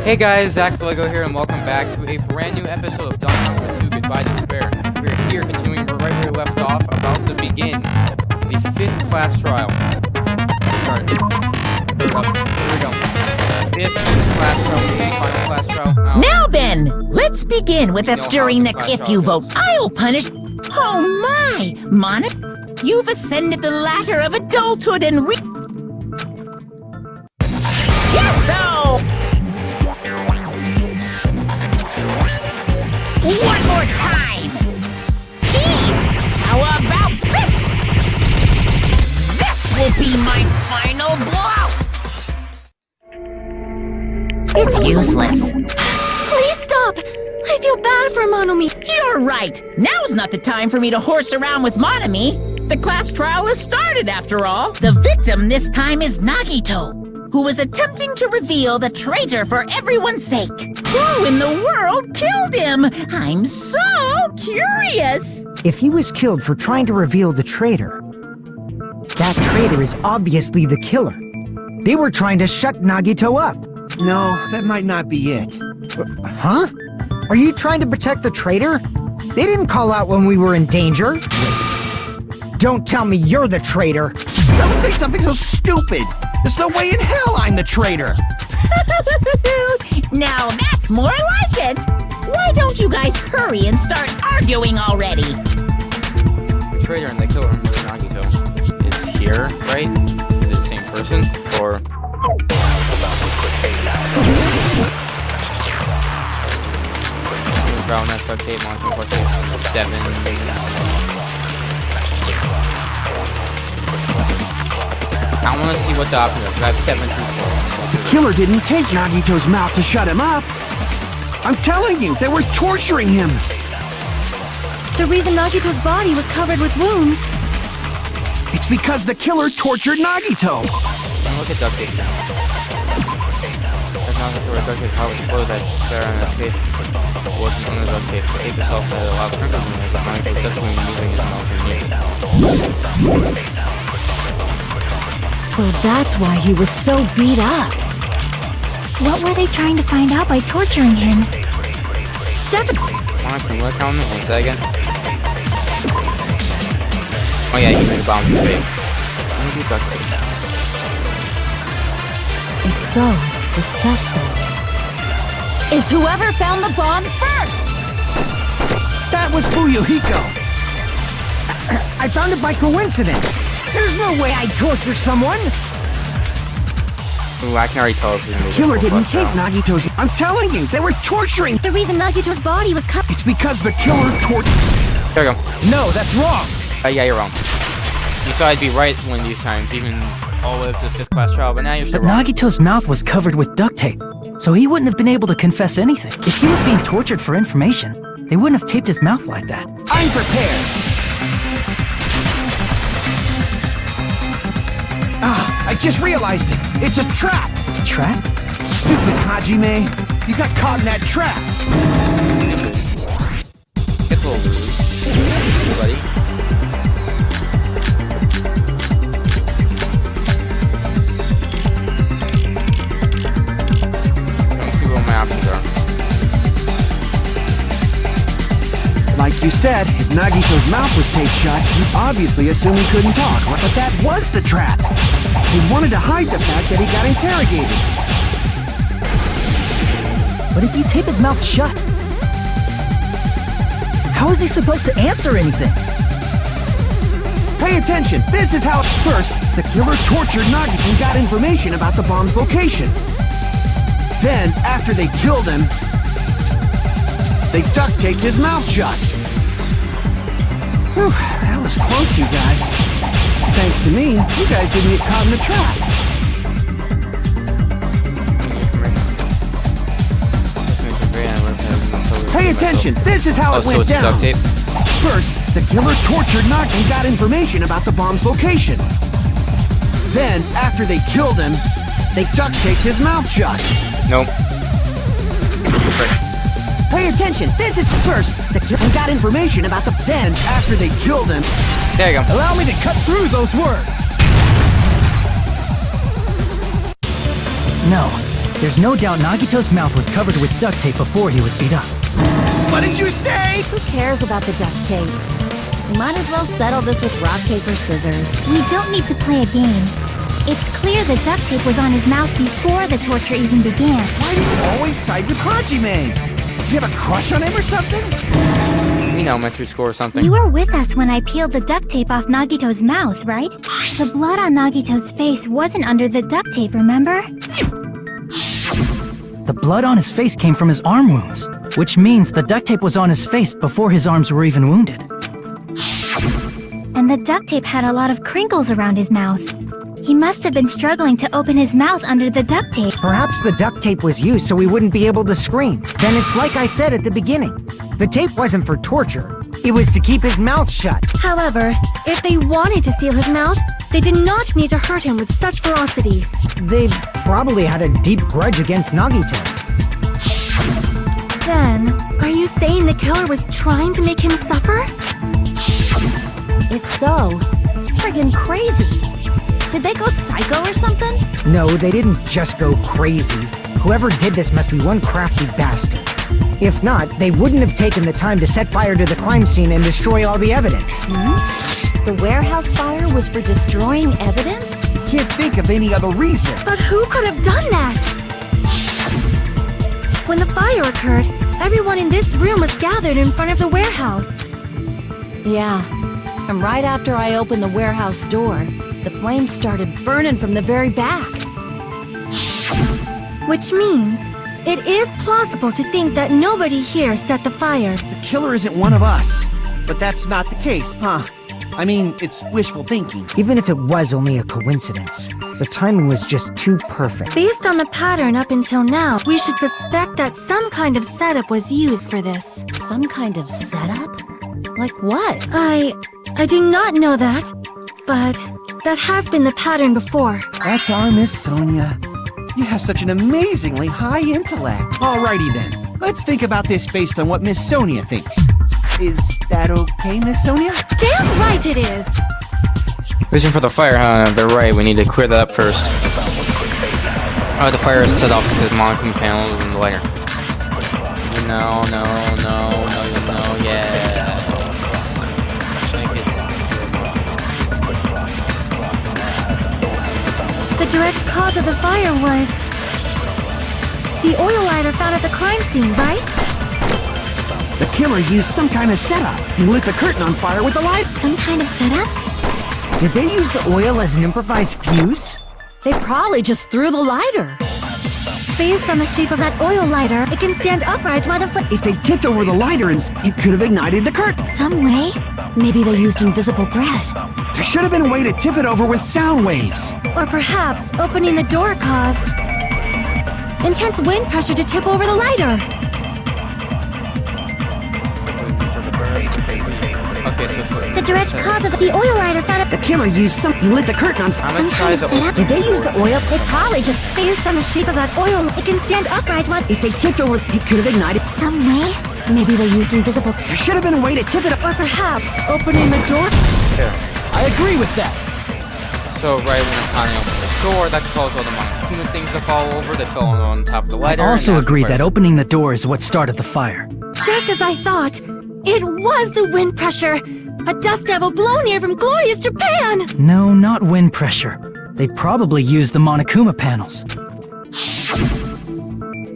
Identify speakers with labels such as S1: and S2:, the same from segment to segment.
S1: Hey guys, Zach Lego here, and welcome back to a brand new episode of Danganronpa 2 Goodbye Despair. We're here continuing right where we left off, about to begin the 5th class trial. Started. Here we go. 5th class trial, the final class trial.
S2: Now then, let's begin with us during the if you vote, I'll punish. Oh my, Monica, you've ascended the ladder of adulthood and yes, though! One more time! Jeez! How about this? This will be my final blow! It's useless.
S3: Please stop! I feel bad for Monomi.
S2: You're right! Now's not the time for me to horse around with Monomi. The class trial has started, after all. The victim this time is Nagito, who was attempting to reveal the traitor for everyone's sake. Who in the world killed him? I'm so curious.
S4: If he was killed for trying to reveal the traitor, that traitor is obviously the killer. They were trying to shut Nagito up.
S5: No, that might not be it.
S4: Huh? Are you trying to protect the traitor? They didn't call out when we were in danger. Wait. Don't tell me you're the traitor.
S5: Don't say something so stupid! There's no way in hell I'm the traitor!
S2: Now that's more like it. Why don't you guys hurry and start arguing already?
S1: The traitor and the killer, Nagito, is here, right? Is it the same person? Or... Brown, that's tape, monster, portrait, 7... I want to see what the option is, because I have 7 truthful.
S5: The killer didn't take Nagito's mouth to shut him up! I'm telling you, they were torturing him!
S3: The reason Nagito's body was covered with wounds.
S5: It's because the killer tortured Nagito!
S1: Look at duct tape now. There's not the duct tape, how it's closed, that there on the face. It wasn't on the duct tape. The tape itself had a lot of crinkles in it, so Nagito was definitely moving his mouth and knee.
S3: So that's why he was so beat up. What were they trying to find out by torturing him? Definitely.
S1: What comment? One second. Oh yeah, you made a bomb in the face.
S3: If so, the suspect is whoever found the bomb first!
S5: That was Fuyuhiko!
S4: I found it by coincidence. There's no way I'd torture someone.
S1: Ooh, I can already tell this is
S5: The killer didn't take Nagito's... I'm telling you, they were torturing...
S3: The reason Nagito's body was covered...
S5: It's because the killer tortured...
S1: There we go.
S4: No, that's wrong.
S1: Yeah, you're wrong. You thought I'd be right one of these times, even all the way up to the 5th class trial, but now you're still wrong.
S6: But Nagito's mouth was covered with duct tape, so he wouldn't have been able to confess anything. If he was being tortured for information, they wouldn't have taped his mouth like that.
S5: I'm prepared! I just realized it! It's a trap!
S6: Trap?
S5: Stupid Hajime! You got caught in that trap!
S1: It's a little rude. Buddy. Let's see what my options are.
S5: Like you said, if Nagito's mouth was taped shut, you obviously assume he couldn't talk. But that was the trap! He wanted to hide the fact that he got interrogated.
S6: But if you tape his mouth shut, how is he supposed to answer anything?
S5: Pay attention! This is how... First, the killer tortured Nagito and got information about the bomb's location. Then, after they killed him, they duct taped his mouth shut. Whew, that was close, you guys. Thanks to me, you guys didn't get caught in the trap. Pay attention! This is how it went down!
S1: Duct tape?
S5: First, the killer tortured Nagito and got information about the bomb's location. Then, after they killed him, they duct taped his mouth shut.
S1: Nope.
S5: Pay attention! This is first, the killer got information about the... Then, after they killed him...
S1: There you go.
S5: Allow me to cut through those words!
S6: No, There's no doubt Nagito's mouth was covered with duct tape before he was beat up.
S5: What did you say?
S3: Who cares about the duct tape? We might as well settle this with rock, paper, scissors. We don't need to play a game. It's clear the duct tape was on his mouth before the torture even began.
S5: Why do you always side with Hajime? Do you have a crush on him or something?
S1: Elementary school or something.
S3: You were with us when I peeled the duct tape off Nagito's mouth, right? The blood on Nagito's face wasn't under the duct tape, remember?
S6: The blood on his face came from his arm wounds, which means the duct tape was on his face before his arms were even wounded.
S3: And the duct tape had a lot of crinkles around his mouth. He must have been struggling to open his mouth under the duct tape.
S4: Perhaps the duct tape was used so he wouldn't be able to scream. Then it's like I said at the beginning. The tape wasn't for torture. It was to keep his mouth shut.
S7: However, if they wanted to seal his mouth, they did not need to hurt him with such ferocity.
S4: They probably had a deep grudge against Nagito.
S7: Then, are you saying the killer was trying to make him suffer?
S3: If so, it's friggin' crazy. Did they go psycho or something?
S4: No, they didn't just go crazy. Whoever did this must be one crafty bastard. If not, they wouldn't have taken the time to set fire to the crime scene and destroy all the evidence.
S3: The warehouse fire was for destroying evidence?
S5: Can't think of any other reason.
S7: But who could have done that? When the fire occurred, everyone in this room was gathered in front of the warehouse.
S8: Yeah, and right after I opened the warehouse door, the flames started burning from the very back.
S7: Which means, it is plausible to think that nobody here set the fire.
S5: The killer isn't one of us. But that's not the case, huh? I mean, it's wishful thinking.
S4: Even if it was only a coincidence, the timing was just too perfect.
S7: Based on the pattern up until now, we should suspect that some kind of setup was used for this.
S8: Some kind of setup? Like what?
S7: I do not know that, but that has been the pattern before.
S5: That's our Miss Sonia. You have such an amazingly high intellect. Alrighty then. Let's think about this based on what Miss Sonia thinks. Is that okay, Miss Sonia?
S7: Damn right it is!
S1: Vision for the fire, huh? They're right, we need to clear that up first. Oh, the fire is set off because monochrome panels and the lighter. No, yeah. I think it's...
S7: The direct cause of the fire was the oil lighter found at the crime scene, right?
S5: The killer used some kind of setup. He lit the curtain on fire with the light.
S3: Some kind of setup?
S4: Did they use the oil as an improvised fuse?
S8: They probably just threw the lighter.
S7: Based on the shape of that oil lighter, it can stand upright while the flame...
S5: If they tipped over the lighter, it could have ignited the curtain.
S3: Some way?
S8: Maybe they used invisible thread.
S5: There should have been a way to tip it over with sound waves.
S7: Or perhaps opening the door caused intense wind pressure to tip over the lighter.
S1: Okay, so for...
S7: The direct cause of the oil lighter found at
S5: The killer used some... He lit the curtain on fire.
S1: I'm gonna try the...
S4: Did they use the oil?
S7: It probably just based on the shape of that oil, it can stand upright while...
S5: If they tipped over, it could have ignited.
S3: Some way?
S8: Maybe they used invisible.
S5: There should have been a way to tip it up.
S7: Or perhaps opening the door...
S1: Here.
S6: I agree with that.
S1: So right when Akane opens the door, that caused all the monochrome things to fall over, that fell on top of the
S6: I
S1: lighter.
S6: also
S1: and that's
S6: agree
S1: the
S6: that
S1: fire.
S6: opening the door is what started the fire.
S7: Just as I thought, it was the wind pressure! A dust devil blown here from glorious Japan!
S6: No, not wind pressure. They probably used the Monokuma panels.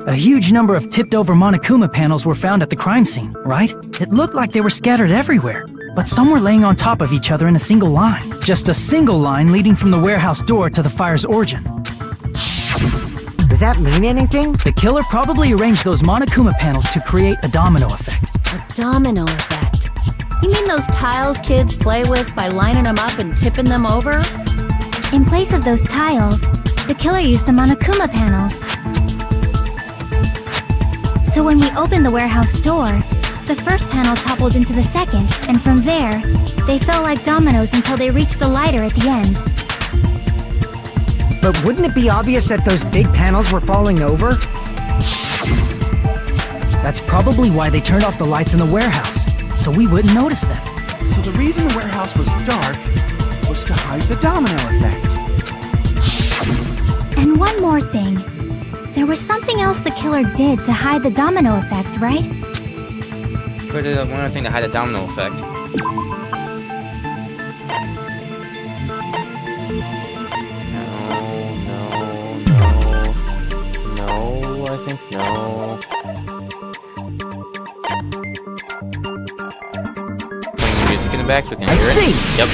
S6: A huge number of tipped-over Monokuma panels were found at the crime scene, right? It looked like they were scattered everywhere, but some were laying on top of each other in a single line. Just a single line leading from the warehouse door to the fire's origin.
S4: Does that mean anything?
S6: The killer probably arranged those Monokuma panels to create a domino effect.
S8: A domino effect. You mean those tiles kids play with by lining them up and tipping them over?
S3: In place of those tiles, the killer used the Monokuma panels. So when we opened the warehouse door, the first panel toppled into the second, and from there, they fell like dominoes until they reached the lighter at the end.
S4: But wouldn't it be obvious that those big panels were falling over?
S6: That's probably why they turned off the lights in the warehouse, so we wouldn't notice them.
S5: So the reason the warehouse was dark was to hide the domino effect.
S3: And one more thing. There was something else the killer did to hide the domino effect, right?
S1: But one other thing to hide the domino effect. No, I think no. Playing music in the back so we can hear it. Yep.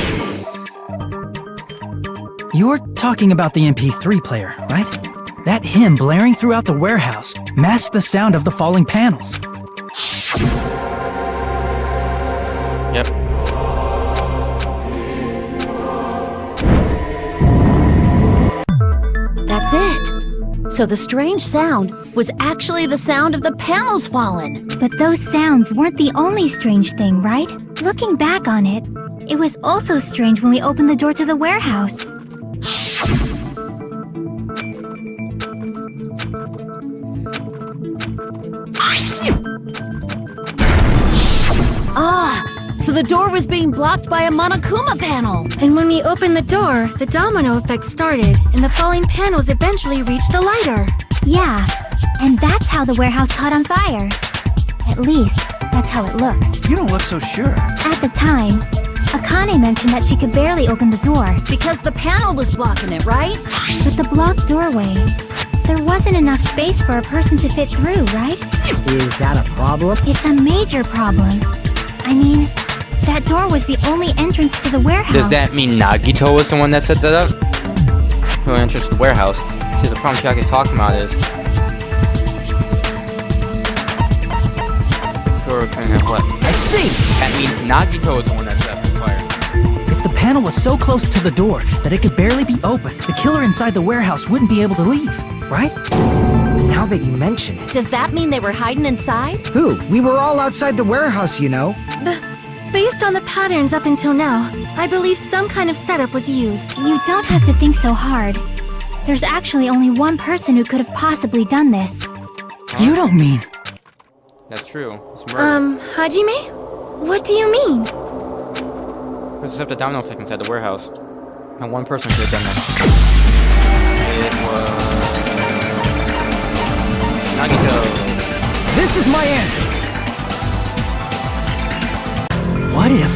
S6: You're talking about the MP3 player, right? That hymn blaring throughout the warehouse masked the sound of the falling panels.
S1: Yep.
S8: That's it. So the strange sound was actually the sound of the panels falling.
S3: But those sounds weren't the only strange thing, right? Looking back on it, it was also strange when we opened the door to the warehouse.
S8: Ah, so the door was being blocked by a Monokuma panel.
S7: And when we opened the door, the domino effect started, and the falling panels eventually reached the lighter.
S3: Yeah, and that's how the warehouse caught on fire. At least, that's how it looks.
S5: You don't look so sure.
S3: At the time, Akane mentioned that she could barely open the door.
S8: Because the panel was blocking it, right?
S3: With the blocked doorway, there wasn't enough space for a person to fit through, right?
S4: Is that a problem?
S3: It's a major problem. I mean, that door was the only entrance to the warehouse.
S1: Does that mean Nagito was the one that set that up? The entrance to the warehouse. See, the problem Chiaki is talking about is...
S4: I see!
S1: That means Nagito is the one that set up the fire.
S6: If the panel was so close to the door that it could barely be opened, the killer inside the warehouse wouldn't be able to leave, right?
S4: Now that you mention it.
S8: Does that mean they were hiding inside?
S4: Who? We were all outside the warehouse, you know.
S7: Based on the patterns up until now, I believe some kind of setup was used.
S3: You don't have to think so hard. There's actually only one person who could have possibly done this.
S6: You don't mean...
S1: That's true. It's murder.
S7: Hajime? What do you mean?
S1: Let's set up the domino effect inside the warehouse. And one person could have done that. It was... Nagito.
S4: This is my answer.
S6: What if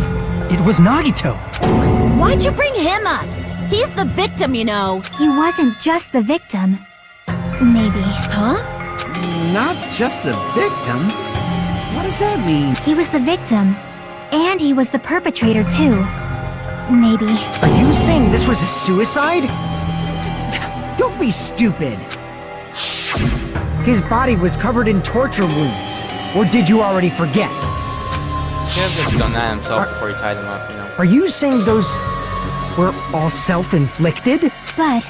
S6: it was Nagito?
S8: Why'd you bring him up? He's the victim, you know.
S3: He wasn't just the victim. Maybe.
S8: Huh?
S5: Not just the victim? What does that mean?
S3: He was the victim. And he was the perpetrator, too. Maybe.
S4: Are you saying this was a suicide? Don't be stupid. His body was covered in torture wounds. Or did you already forget?
S1: He could have just done that himself before he tied him up, you know.
S4: Are you saying those were all self-inflicted?
S3: But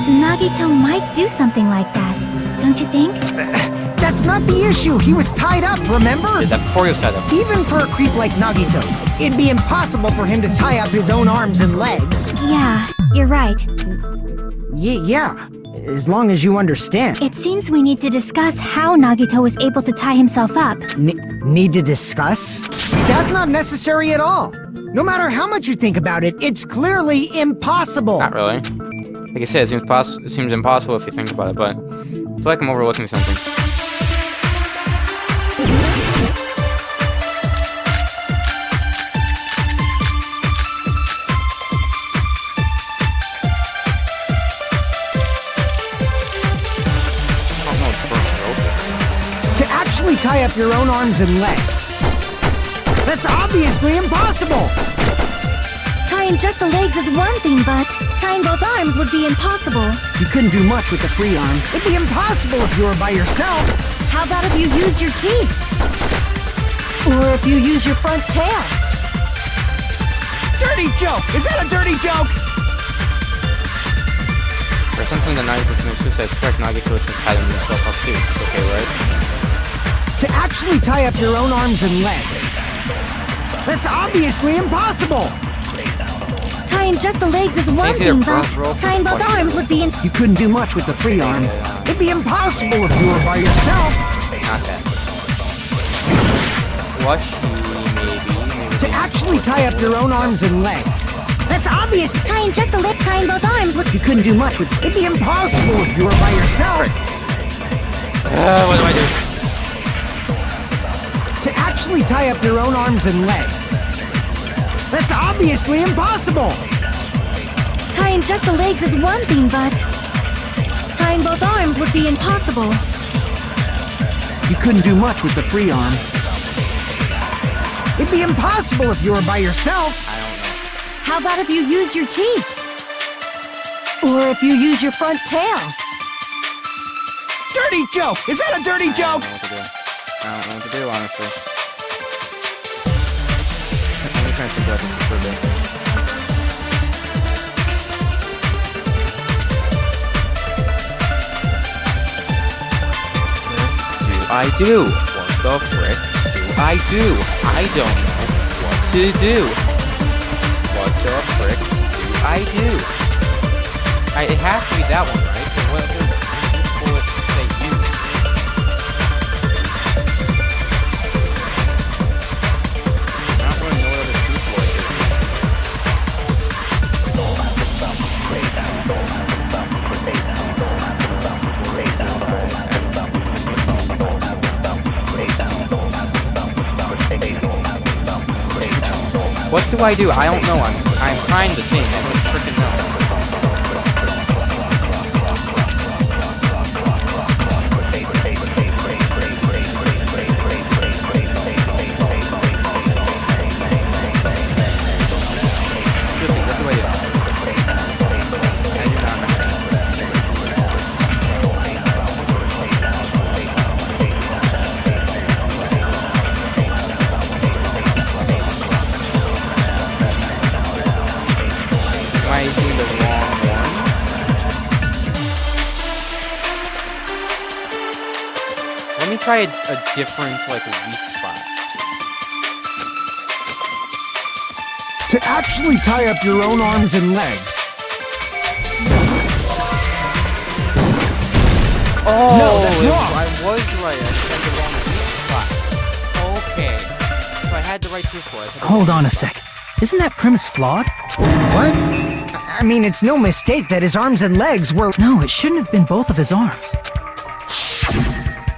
S3: Nagito might do something like that, don't you think?
S4: That's not the issue. He was tied up, remember?
S1: Did that before he was tied up.
S4: Even for a creep like Nagito, it'd be impossible for him to tie up his own arms and legs.
S3: Yeah, you're right.
S4: Yeah, as long as you understand.
S3: It seems we need to discuss how Nagito was able to tie himself up.
S4: Need to discuss? That's not necessary at all. No matter how much you think about it, it's clearly impossible.
S1: Not really. Like I said, it seems impossible if you think about it, but I feel like I'm overlooking something.
S4: To actually tie up your own arms and legs. That's obviously impossible!
S7: Tying just the legs is one thing, but tying both arms would be impossible.
S4: You couldn't do much with the free arm. It'd be impossible if you were by yourself.
S8: How about if you use your teeth? Or if you use your front tail?
S4: Dirty joke! Is that a dirty joke?
S1: For something that Nagito commits suicide is correct, Nagito should tie himself up too. It's okay, right?
S4: To actually tie up your own arms and legs. That's obviously impossible!
S7: Tying just the legs is one
S1: It's either
S7: thing, but
S1: rope
S7: tying both
S1: or
S7: arms would be
S4: You couldn't do much with the free arm. It'd be impossible if you were by yourself.
S1: Not that. Maybe.
S4: To actually tie up your own arms and legs. That's obvious.
S7: tying just the leg, tying both arms would
S4: You couldn't do much with It'd be impossible if you were by yourself.
S1: What do I do?
S4: To actually tie up your own arms and legs. That's obviously impossible!
S7: Tying just the legs is one thing, but tying both arms would be impossible.
S5: You couldn't do much with the free arm.
S4: It'd be impossible if you were by yourself.
S1: I don't know.
S8: How about if you use your teeth? Or if you use your front tail?
S5: Dirty joke! Is that a dirty joke?
S1: I don't know what to do, honestly. Let me try and figure out this for a bit. I do? What the frick do I do? I don't know what to do. What the frick do I do? It has to be that one, right? What bullet say use? I don't really know what other truth bullet is. What do I do? I don't know. I'm trying to think. I don't freaking know. Seriously, what do I do? I do not know. Am I doing the wrong one? Let me try a different, like, weak spot.
S4: To actually tie up your own arms and legs.
S1: Oh,
S4: No, that's wrong.
S1: I was right. I just had the wrong weak spot. Okay. So I had the right truth for it.
S6: Hold on a sec. Isn't that premise flawed?
S4: What? I mean, it's no mistake that his arms and legs were...
S6: No, it shouldn't have been both of his arms.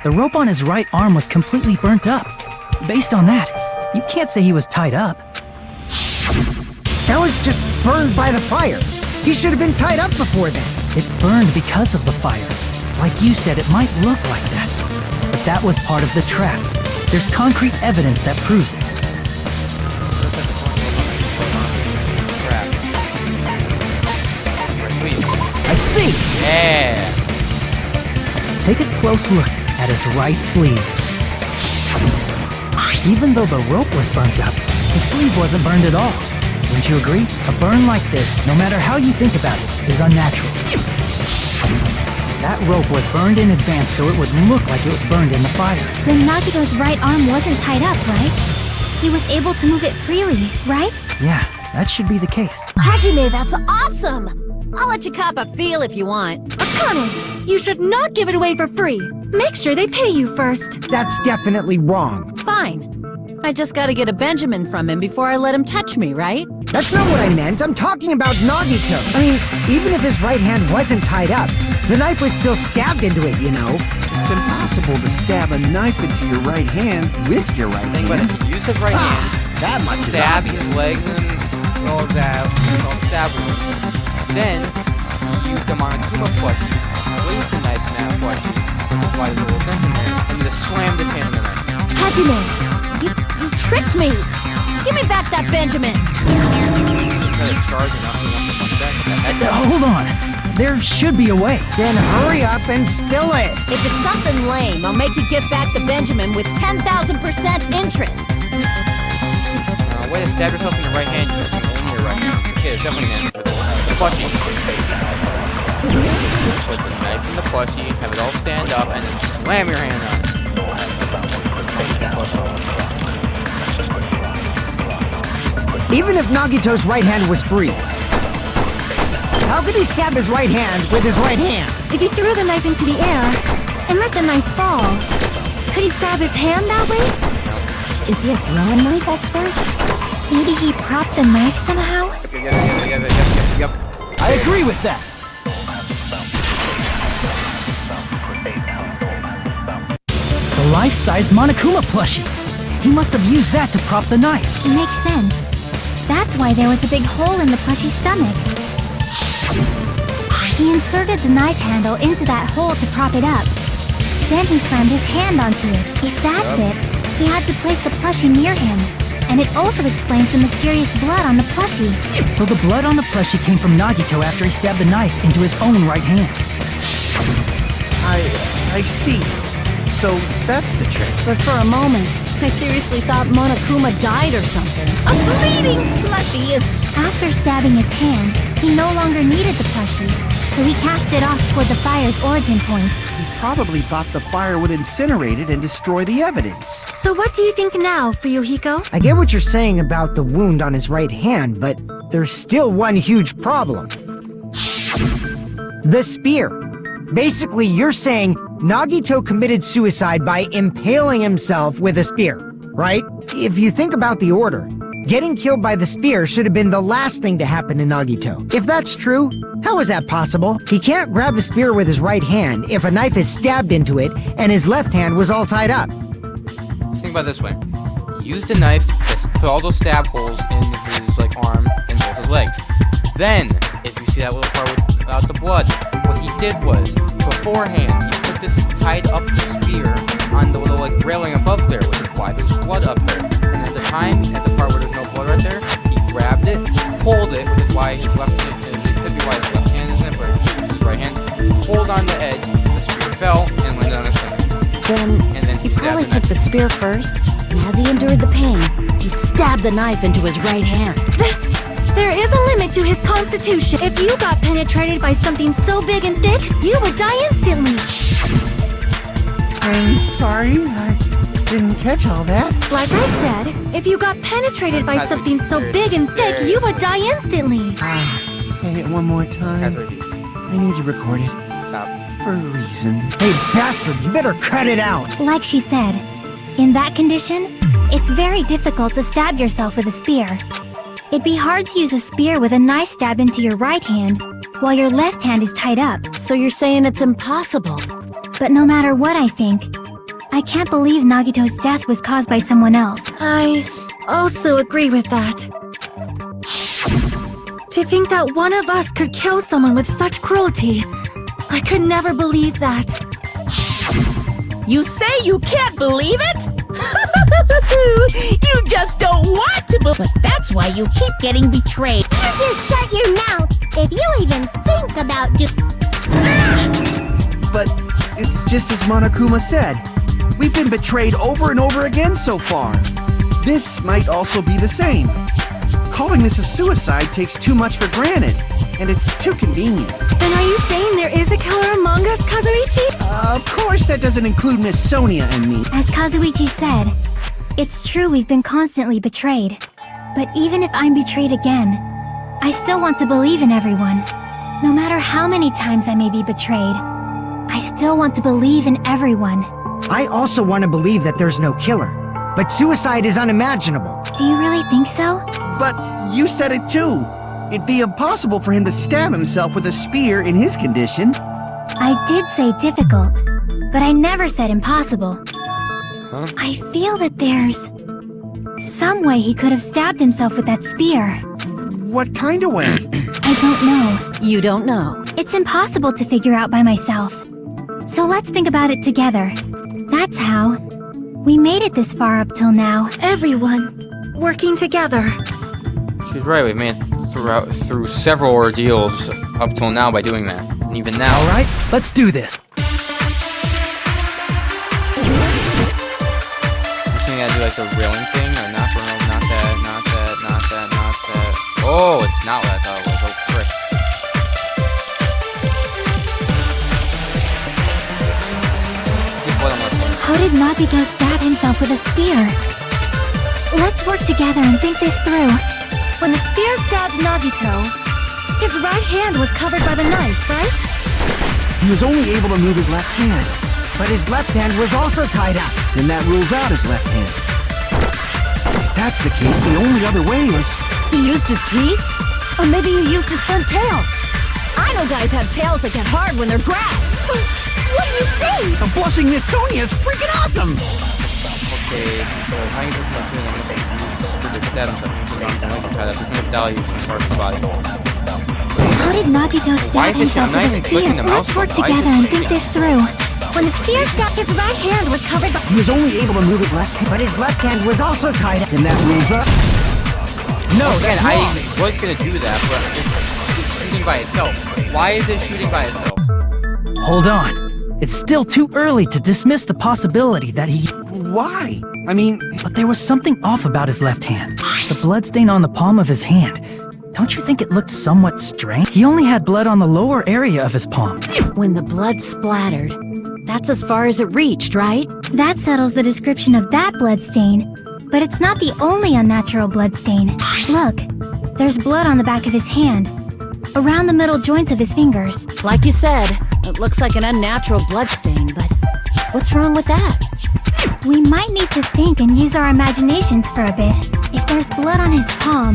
S6: The rope on his right arm was completely burnt up. Based on that, you can't say he was tied up.
S4: That was just burned by the fire. He should have been tied up before then.
S6: It burned because of the fire. Like you said, it might look like that. But that was part of the trap. There's concrete evidence that proves it.
S4: I see.
S1: Yeah.
S6: Take a close look at his right sleeve. Even though the rope was burnt up, the sleeve wasn't burned at all. Wouldn't you agree? A burn like this, no matter how you think about it, is unnatural. That rope was burned in advance so it would look like it was burned in the fire.
S3: Then Nagito's right arm wasn't tied up, right? He was able to move it freely, right?
S6: Yeah, that should be the case.
S8: Hajime, that's awesome! I'll let you cop a feel if you want.
S7: Akane, you should not give it away for free. Make sure they pay you first.
S4: That's definitely wrong.
S8: Fine. I just gotta get a Benjamin from him before I let him touch me, right?
S4: That's not what I meant. I'm talking about Nagito. I mean, even if his right hand wasn't tied up, the knife was still stabbed into it, you know?
S5: It's impossible to stab a knife into your right hand with your right
S1: Think about
S5: hand.
S1: this. He used his right hand,
S5: That much is
S1: stab
S5: obvious.
S1: his legs and all of that, all the stab wounds. Then, he used the Monokuma plushie, placed the knife in that plushie, applied a little dent in there, and just slammed his hand in the knife.
S7: Hajime,
S8: You tricked me! Give me back that Benjamin!
S1: Instead of charging up, he wants the money back.
S6: Hold on. There should be a way.
S4: Then hurry up and spill it.
S8: If it's something lame, I'll make you give back the Benjamin with 10,000% interest.
S1: Way to stab yourself in the right hand using only your right hand. Okay, there's definitely an answer to this. The plushie. Put the knife in the plushie, have it all stand up, and then slam your hand on it.
S4: Even if Nagito's right hand was free, how could he stab his right hand with his right hand?
S7: if he threw the knife into the air and let the knife fall, could he stab his hand that way?
S3: Is he a throwing knife expert? Maybe he propped the knife somehow?
S1: Yep.
S6: I agree with that. life-size Monokuma plushie. He must have used that to prop the knife.
S3: Makes sense. That's why there was a big hole in the plushie's stomach. He inserted the knife handle into that hole to prop it up. Then he slammed his hand onto it. If that's it, he had to place the plushie near him. And it also explains the mysterious blood on the plushie.
S6: So the blood on the plushie came from Nagito after he stabbed the knife into his own right hand.
S5: I see. So that's the trick.
S8: But for a moment, I seriously thought Monokuma died or something.
S2: A bleeding plushie is...
S3: After stabbing his hand, he no longer needed the plushie, so he cast it off toward the fire's origin point.
S5: He probably thought the fire would incinerate it and destroy the evidence.
S7: So what do you think now, Fuyuhiko?
S4: I get what you're saying about the wound on his right hand, but there's still one huge problem. The spear. Basically, you're saying Nagito committed suicide by impaling himself with a spear, right? If you think about the order, getting killed by the spear should have been the last thing to happen to Nagito. If that's true, how is that possible? He can't grab a spear with his right hand if a knife is stabbed into it and his left hand was all tied up.
S1: Let's think about it this way. He used a knife to put all those stab holes in his arm and both his legs. Then, if you see that little part without the blood, what he did was, beforehand, he put this, tied up the spear on the little railing above there, which is why there's blood up there. And at the time, at the part where there's no blood right there, he grabbed it, pulled it, which is why his left hand, it could be why his left hand isn't it, but his right hand, pulled on the edge, the spear fell, and landed on his stomach.
S8: Then he probably took the spear first, and as he endured the pain, he stabbed the knife into his right hand.
S7: There is a limit to his constitution. If you got penetrated by something so big and thick, you would die instantly.
S5: I'm sorry, I didn't catch all that.
S7: Like I said, if you got penetrated by something so big and thick, you would die instantly.
S5: Say it one more time.
S1: That's what he...
S5: I need to record it.
S1: Stop.
S5: For reasons.
S4: Hey, bastard, you better cut it out.
S3: Like she said, in that condition, it's very difficult to stab yourself with a spear. It'd be hard to use a spear with a knife stabbed into your right hand while your left hand is tied up.
S8: So you're saying it's impossible?
S3: But no matter what I think, I can't believe Nagito's death was caused by someone else.
S7: I also agree with that. To think that one of us could kill someone with such cruelty, I could never believe that.
S2: You say you can't believe it? You just don't want to believe. But that's why you keep getting betrayed.
S3: You just shut your mouth if you even think about
S5: But it's just as Monokuma said. We've been betrayed over and over again so far. This might also be the same. Calling this a suicide takes too much for granted, and it's too convenient.
S7: Then are you saying there is a killer among us, Kazuichi?
S5: Of course that doesn't include Miss Sonia and me.
S3: As Kazuichi said, it's true we've been constantly betrayed. But even if I'm betrayed again, I still want to believe in everyone. No matter how many times I may be betrayed, I still want to believe in everyone.
S4: I also want to believe that there's no killer, but suicide is unimaginable.
S3: Do you really think so?
S5: But you said it too. It'd be impossible for him to stab himself with a spear in his condition.
S3: I did say difficult, but I never said impossible.
S1: Huh?
S3: I feel that there's some way he could have stabbed himself with that spear.
S5: What kind of way?
S3: I don't know.
S8: You don't know.
S3: It's impossible to figure out by myself. So let's think about it together. That's how we made it this far up till now.
S7: Everyone, working together.
S1: She's right, we've made it through several ordeals up till now by doing that. And even now...
S6: Alright, let's do this.
S1: You gotta do like the railing thing, or not the railing, not that, not that, not that, not that. Oh, it's not what I thought it was. Oh, frick. Get blood on my phone.
S3: How did Nagito stab himself with a spear? Let's work together and think this through.
S7: When the spear stabbed Nagito, his right hand was covered by the knife, right?
S5: He was only able to move his left hand.
S4: But his left hand was also tied up.
S5: Then that rules out his left hand. If that's the case, the only other way is...
S8: He used his teeth? Or maybe he used his front tail. I know guys have tails that get hard when they're grabbed.
S7: What do you see?
S5: A blushing Miss Sonia is freaking awesome!
S1: Okay, so Nagito continuing and Spear stab himself with his arms and leg to try to pick up Dahlia using parts of the body.
S3: How did Nagito stab himself with a spear? Let's work together and think this through.
S7: When the spear stabbed, his right hand was covered by...
S5: He was only able to move his left hand.
S4: But his left hand was also tied up.
S5: And that rules up.
S4: No,
S1: Once again,
S4: that's wrong.
S1: I was gonna do that, but it's shooting by itself. Why is it shooting by itself?
S6: Hold on. It's still too early to dismiss the possibility that he...
S5: Why? I mean,
S6: But there was something off about his left hand. The bloodstain on the palm of his hand. Don't you think it looked somewhat strange? He only had blood on the lower area of his palm.
S8: When the blood splattered, that's as far as it reached, right?
S3: That settles the description of that bloodstain. But it's not the only unnatural bloodstain. Look, there's blood on the back of his hand, around the middle joints of his fingers.
S8: Like you said, it looks like an unnatural bloodstain, but what's wrong with that?
S3: We might need to think and use our imaginations for a bit. If there's blood on his palm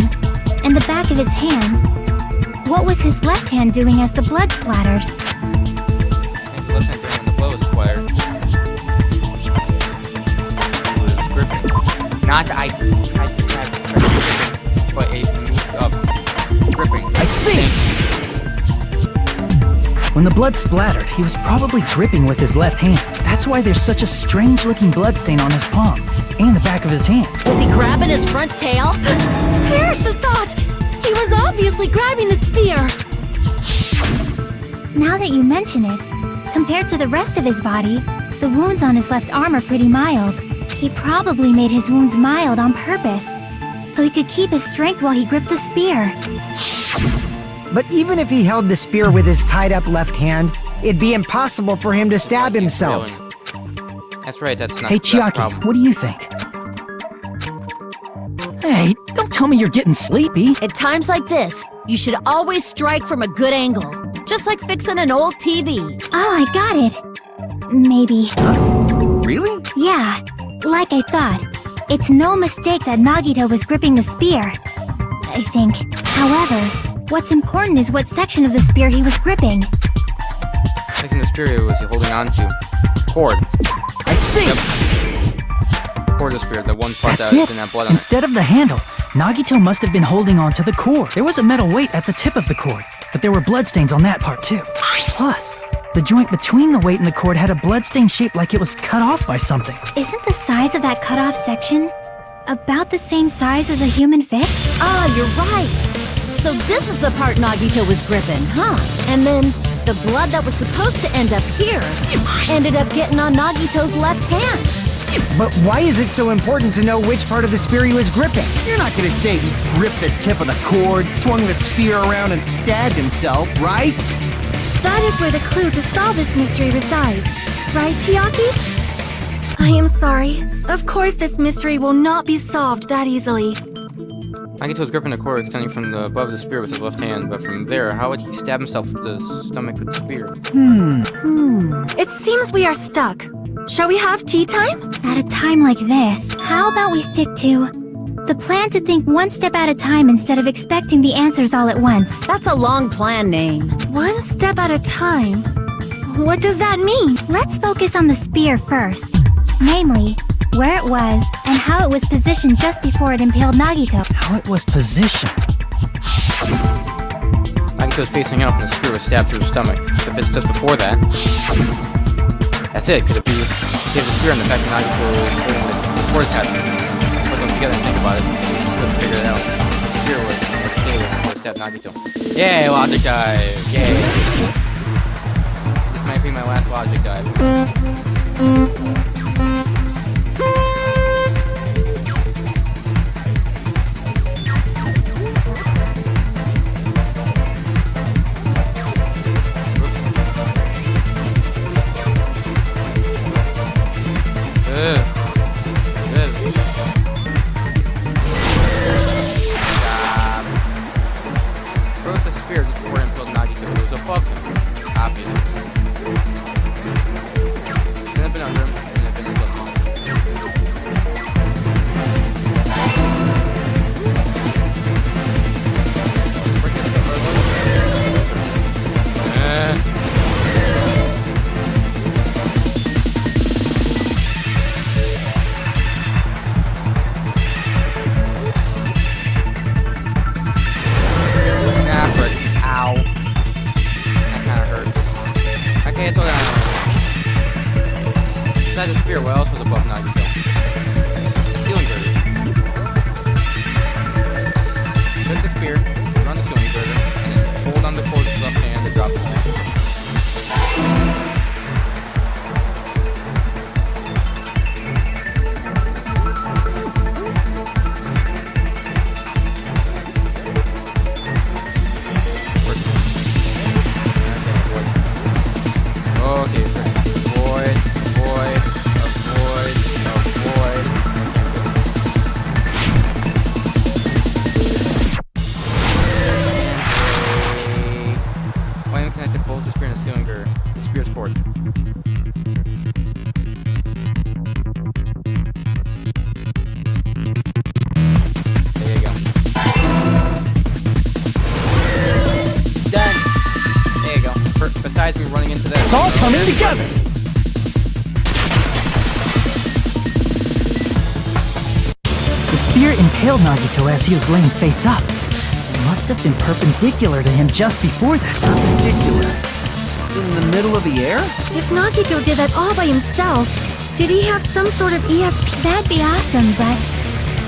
S3: and the back of his hand, what was his left hand doing as the blood splattered?
S1: If the left hand doing when the blow was splattered. It was gripping. Not I tried to grip, but it moved up. Gripping.
S5: I see!
S6: When the blood splattered, he was probably gripping with his left hand. That's why there's such a strange-looking bloodstain on his palm and the back of his hand.
S8: Was he grabbing his front tail?
S7: Here's the thought! He was obviously grabbing the spear!
S3: Now that you mention it, compared to the rest of his body, the wounds on his left arm are pretty mild. He probably made his wounds mild on purpose, so he could keep his strength while he gripped the spear.
S4: But even if he held the spear with his tied-up left hand, it'd be impossible for him to stab himself.
S1: That's right, that's not
S6: Hey,
S1: that's the
S6: Chiaki,
S1: problem.
S6: what do you think? Hey, don't tell me you're getting sleepy.
S8: At times like this, you should always strike from a good angle. Just like fixing an old TV.
S3: Oh, I got it. Maybe.
S5: Really?
S3: Yeah, like I thought. It's no mistake that Nagito was gripping the spear, I think. However, what's important is what section of the spear he was gripping.
S1: Taking the spear was he holding on to? Cord.
S5: I see!
S1: Yep. Cord of the spear, the one part
S6: That's
S1: that
S6: it.
S1: didn't have blood on it.
S6: Instead of the handle, Nagito must have been holding on to the cord. There was a metal weight at the tip of the cord, but there were bloodstains on that part too. Plus, the joint between the weight and the cord had a bloodstain shaped like it was cut off by something.
S3: Isn't the size of that cut-off section about the same size as a human fist?
S8: Ah, you're right. So this is the part Nagito was gripping, huh? And then the blood that was supposed to end up here ended up getting on Nagito's left hand.
S4: But why is it so important to know which part of the spear he was gripping?
S5: You're not gonna say he gripped the tip of the cord, swung the spear around, and stabbed himself, right?
S7: That is where the clue to solve this mystery resides. Right, Chiaki? I am sorry. Of course this mystery will not be solved that easily.
S1: Nagito was gripping the cord extending from the above the spear with his left hand, but from there, how would he stab himself with the stomach with the spear?
S7: It seems we are stuck. Shall we have tea time?
S3: At a time like this, how about we stick to the plan to think one step at a time instead of expecting the answers all at once?
S8: That's a long plan name.
S7: One step at a time. What does that mean?
S3: Let's focus on the spear first. Namely, where it was and how it was positioned just before it impaled Nagito.
S6: How it was positioned.
S1: Nagito was facing up and the spear was stabbed through his stomach. If it's just before that, that's it. Could it be save the spear and the fact that Nagito is holding the cord attachment? Put those together and think about it. Couldn't figure it out. The spear was stable before it stabbed Nagito. Yay, logic dive! Yay! This might be my last logic dive. Throws the spear just before it impaled Nagito. It was above him, obviously. Besides the spear, what else was above Nagito? The ceiling girder. Took the spear, put on the ceiling girder, and then hold on the cord with his left hand to drop the snake. Okay, so avoid. Flame connected both the spear and the ceiling girder. The spear's cord. There you go. Done. There you go. Besides me running into this.
S6: It's all coming together! The spear impaled Nagito as he was laying face up. It must have been perpendicular to him just before that.
S5: Perpendicular? In the middle of the air?
S7: If Nagito did that all by himself, did he have some sort of ESP?
S3: That'd be awesome, but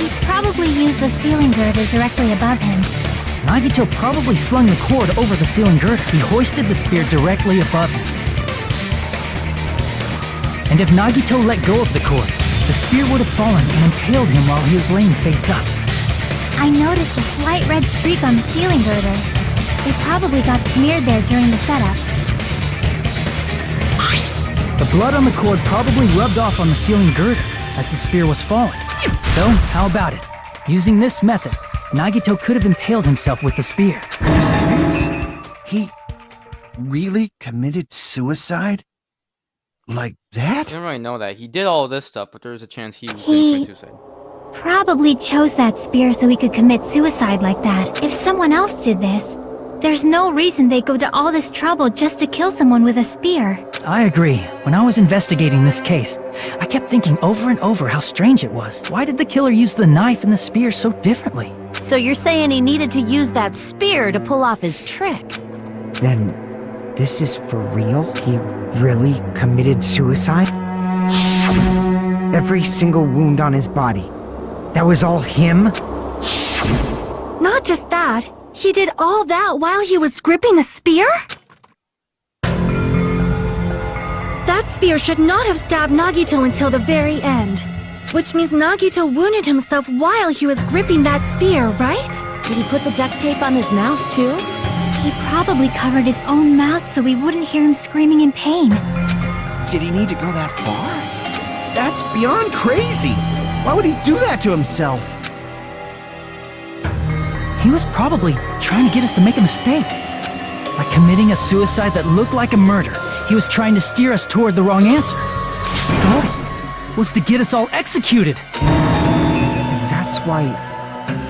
S3: he probably used the ceiling girder directly above him.
S6: Nagito probably slung the cord over the ceiling girder. He hoisted the spear directly above him. And if Nagito let go of the cord, the spear would have fallen and impaled him while he was laying face up.
S3: I noticed a slight red streak on the ceiling girder. It probably got smeared there during the setup.
S6: The blood on the cord probably rubbed off on the ceiling girder as the spear was falling. So, how about it? Using this method, Nagito could have impaled himself with the spear.
S5: Are you serious? He really committed suicide? Like
S1: I
S5: that?
S1: didn't really know that. He did all this stuff, but there was a chance he didn't
S3: He-
S1: commit suicide.
S3: Probably chose that spear so he could commit suicide like that. If someone else did this, there's no reason they'd go to all this trouble just to kill someone with a spear.
S6: I agree. When I was investigating this case, I kept thinking over and over how strange it was. Why did the killer use the knife and the spear so differently?
S8: So you're saying he needed to use that spear to pull off his trick?
S4: Then, this is for real? He really committed suicide? Every single wound on his body. That was all him?
S7: Not just that, he did all that while he was gripping the spear? That spear should not have stabbed Nagito until the very end. Which means Nagito wounded himself while he was gripping that spear, right?
S8: Did he put the duct tape on his mouth too?
S3: He probably covered his own mouth so we wouldn't hear him screaming in pain.
S5: Did he need to go that far? That's beyond crazy! Why would he do that to himself?
S6: He was probably trying to get us to make a mistake. By committing a suicide that looked like a murder, he was trying to steer us toward the wrong answer. His goal was to get us all executed.
S4: And that's why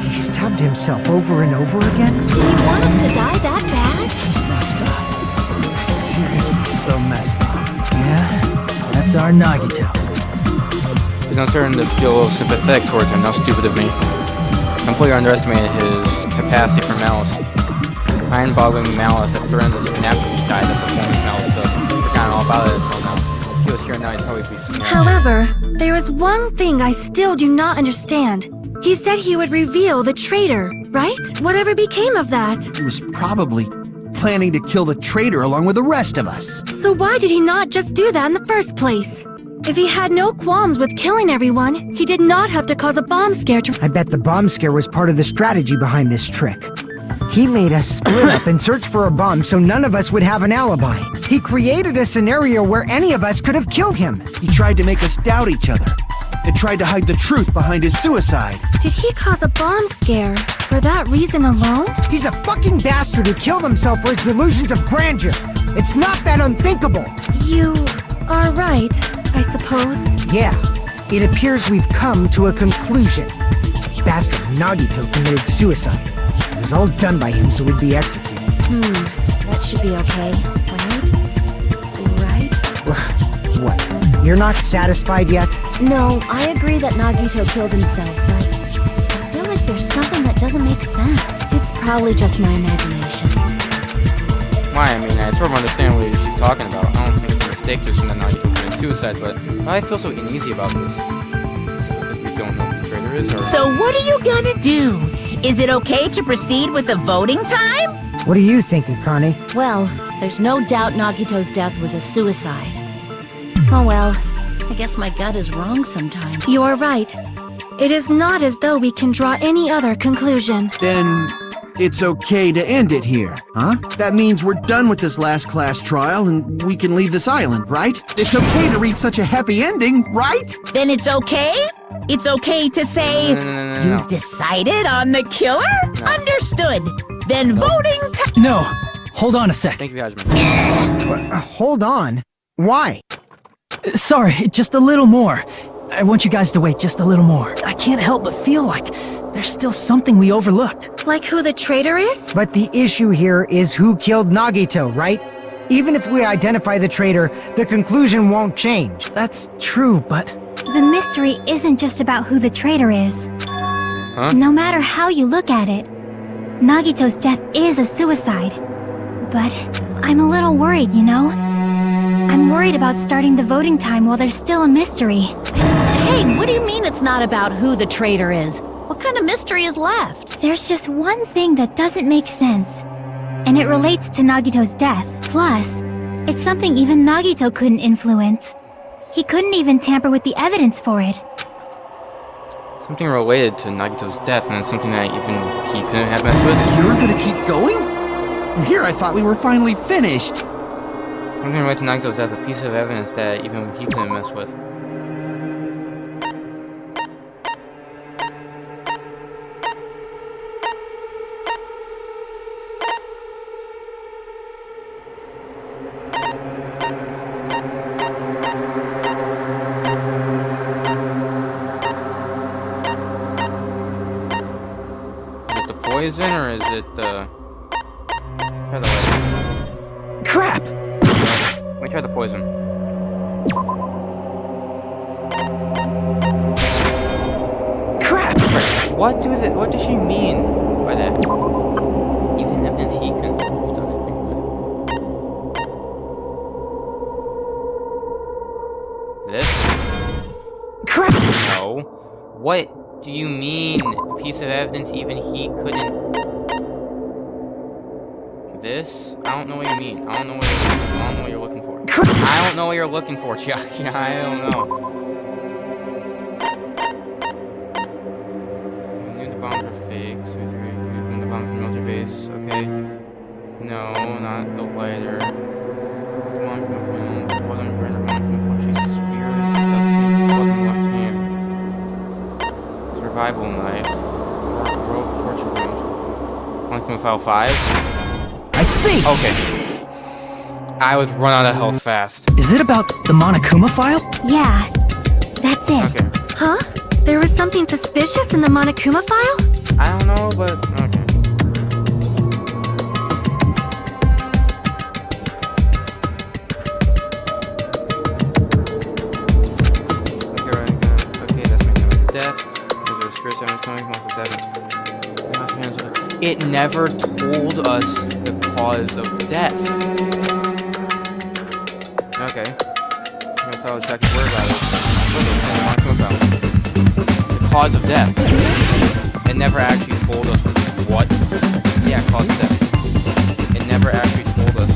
S4: he stabbed himself over and over again?
S8: Did he want us to die that bad?
S5: That's messed up. That's seriously so messed up.
S6: Yeah, that's our Nagito.
S1: He's now starting to feel a little sympathetic towards him. How stupid of me. Completely underestimated his capacity for malice. Mind-boggling malice that threatens us even after he died. That's the form his malice took. Forgotten all about it until now. If he was here now, he'd probably be scared.
S7: However, there is one thing I still do not understand. He said he would reveal the traitor, right? Whatever became of that?
S5: He was probably planning to kill the traitor along with the rest of us.
S7: So why did he not just do that in the first place? If he had no qualms with killing everyone, he did not have to cause a bomb scare to—
S4: I bet the bomb scare was part of the strategy behind this trick. He made us split up and search for a bomb so none of us would have an alibi. He created a scenario where any of us could have killed him.
S5: He tried to make us doubt each other and tried to hide the truth behind his suicide.
S7: Did he cause a bomb scare for that reason alone?
S4: He's a fucking bastard who killed himself for his delusions of grandeur. It's not that unthinkable.
S7: You are right, I suppose.
S4: Yeah, it appears we've come to a conclusion. Bastard Nagito committed suicide. It was all done by him so we'd be executed.
S8: That should be okay, right? Right?
S4: What? You're not satisfied yet?
S8: No, I agree that Nagito killed himself, but I feel like there's something that doesn't make sense. It's probably just my imagination.
S1: Why? I mean, I sort of understand what she's talking about. I don't think it's mistake to assume that Nagito committed suicide, but why I feel so uneasy about this? Is it because we don't know who the traitor is, or...
S2: So what are you gonna do? Is it okay to proceed with the voting time?
S4: What do you think, Akane?
S8: Well, there's no doubt Nagito's death was a suicide. Oh well, I guess my gut is wrong sometimes.
S7: You are right. It is not as though we can draw any other conclusion.
S5: Then it's okay to end it here, huh? That means we're done with this last class trial and we can leave this island, right? It's okay to reach such a happy ending, right?
S2: Then it's okay? It's okay to say,
S1: No.
S2: you've decided on the killer? Understood. Then voting time.
S6: No! Hold on a sec.
S1: Thank you, Hajime.
S4: Hold on. Why?
S6: Sorry, just a little more. I want you guys to wait just a little more. I can't help but feel like there's still something we overlooked.
S7: Like who the traitor is?
S4: But the issue here is who killed Nagito, right? Even if we identify the traitor, the conclusion won't change.
S6: That's true, but...
S3: The mystery isn't just about who the traitor is.
S1: Huh?
S3: No matter how you look at it, Nagito's death is a suicide. But I'm a little worried, you know? I'm worried about starting the voting time while there's still a mystery.
S8: Hey, what do you mean it's not about who the traitor is? What kind of mystery is left?
S3: There's just one thing that doesn't make sense. And it relates to Nagito's death. Plus, it's something even Nagito couldn't influence. He couldn't even tamper with the evidence for it.
S1: Something related to Nagito's death, and it's something that even he couldn't have messed with.
S5: You're gonna keep going? Here I thought we were finally finished.
S1: Something related to Nagito's death, a piece of evidence that even he couldn't mess with. Poison, or is it the... Try the light.
S6: Crap!
S1: Let me try the poison.
S6: Crap!
S1: What does she mean by that? Even evidence he couldn't have done anything with. This?
S6: Crap!
S1: No. What do you mean? A piece of evidence even he couldn't... This? I don't know what you mean. I don't know what you're looking for. I don't know what you're looking for, Chiaki. I don't know. I knew the bombs were fake, so he's using the bombs from military base. Okay. No, not the lighter. Come on, blood on burner, push his spear, duct tape, blood in the left hand. Survival knife. Rope, torture wounds. Monkey file 5.
S4: I see!
S1: Okay. I was run out of health fast.
S6: Is it about the Monokuma file?
S3: Yeah, that's it.
S1: Okay.
S7: Huh? There was something suspicious in the Monokuma file?
S1: I don't know, but okay. Okay, that's my number. Death. Is there a spirit that was coming from 7? It never told us the cause of death. Okay. I'm gonna follow check the word about it. The cause of death. It never actually told us what. Yeah, cause of death. It never actually told us.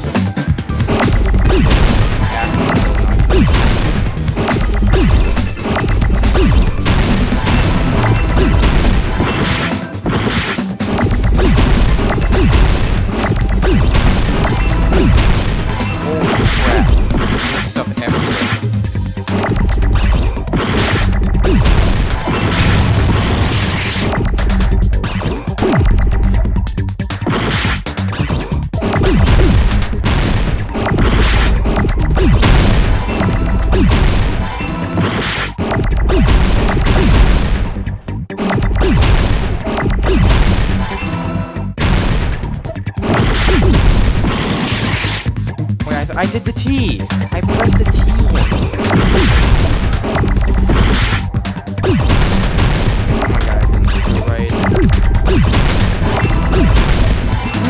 S1: I did the T. I pressed the T one. Oh my god, I didn't do it right.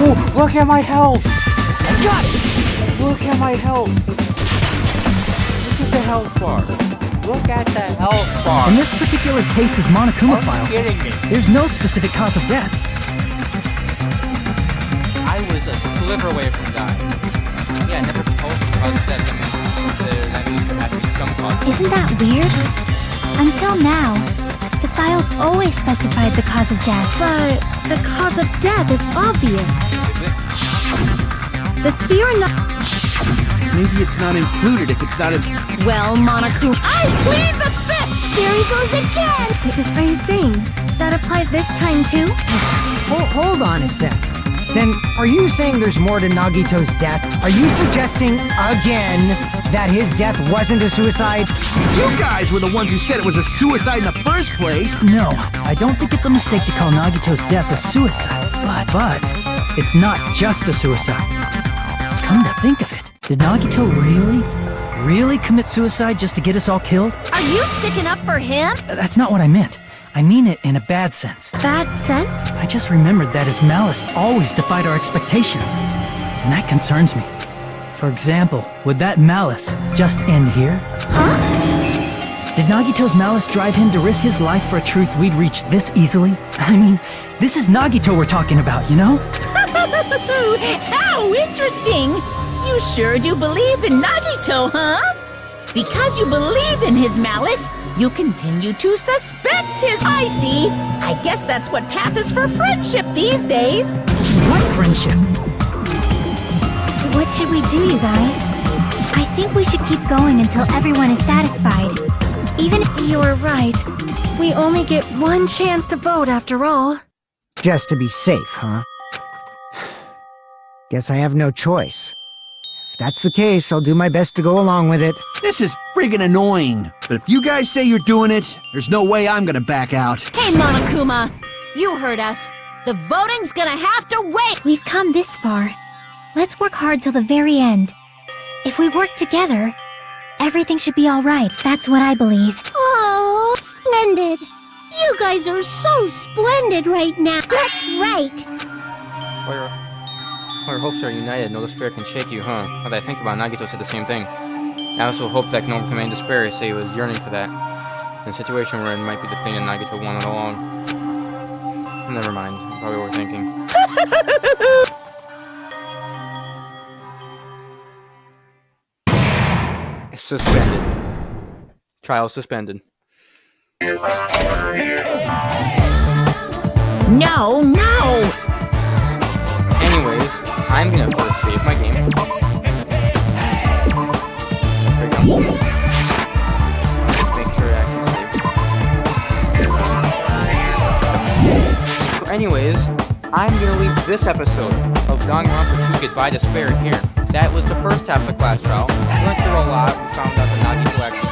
S1: Whoa, look at my health! I got it! Look at my health! health bar. Look at the health bar.
S6: In this particular case's Monokuma
S1: Are
S6: file,
S1: you kidding me?
S6: there's no specific cause of death.
S1: I was a sliver away from dying. Yeah, I never told you cause of death. That means there has to be some cause of death.
S3: Isn't that weird? Until now, the files always specified the cause of death.
S7: But the cause of death is obvious.
S1: Is it?
S7: The spear and
S5: Maybe it's not included if it's not in...
S8: Well, Monokuma, I plead the fifth!
S3: There he goes again!
S7: Are you saying that applies this time too?
S4: Hold on a sec. Then, are you saying there's more to Nagito's death? Are you suggesting, again, that his death wasn't a suicide?
S5: You guys were the ones who said it was a suicide in the first place!
S6: No, I don't think it's a mistake to call Nagito's death a suicide. But it's not just a suicide. Come to think of it, did Nagito really commit suicide just to get us all killed?
S8: Are you sticking up for him?
S6: That's not what I meant. I mean it in a bad sense.
S7: Bad sense?
S6: I just remembered that his malice always defied our expectations, and that concerns me. For example, would that malice just end here?
S7: Huh?
S6: Did Nagito's malice drive him to risk his life for a truth we'd reach this easily? I mean, this is Nagito we're talking about, you know?
S2: How interesting! You sure do believe in Nagito, huh? Because you believe in his malice, you continue to suspect his... I see. I guess that's what passes for friendship these days.
S6: What friendship?
S3: What should we do, you guys? I think we should keep going until everyone is satisfied. Even if
S7: You're right. We only get one chance to vote after all.
S4: Just to be safe, huh? Guess I have no choice. If that's the case, I'll do my best to go along with it.
S5: This is friggin' annoying. But if you guys say you're doing it, there's no way I'm gonna back out.
S8: Hey, Monokuma, you heard us. The voting's gonna have to wait.
S3: we've come this far, let's work hard till the very end. If we work together, everything should be alright. That's what I believe.
S9: Oh, splendid. You guys are so splendid right now. That's right.
S1: Our hopes are united. No despair can shake you, huh? Now that I think about it, Nagito said the same thing. I also hope that can overcome any despair. Say he was yearning for that. And the situation we're in might be the thing that Nagito wanted all along. Never mind. I'm probably overthinking. Suspended. Trial suspended.
S2: No!
S1: Anyways, I'm gonna first save my game. There we go. Just make sure it actually saves. Anyways, I'm gonna leave this episode of Danganronpa 2 Goodbye Despair here. That was the first half of the class trial. We went through a lot. We found out that Nagito actually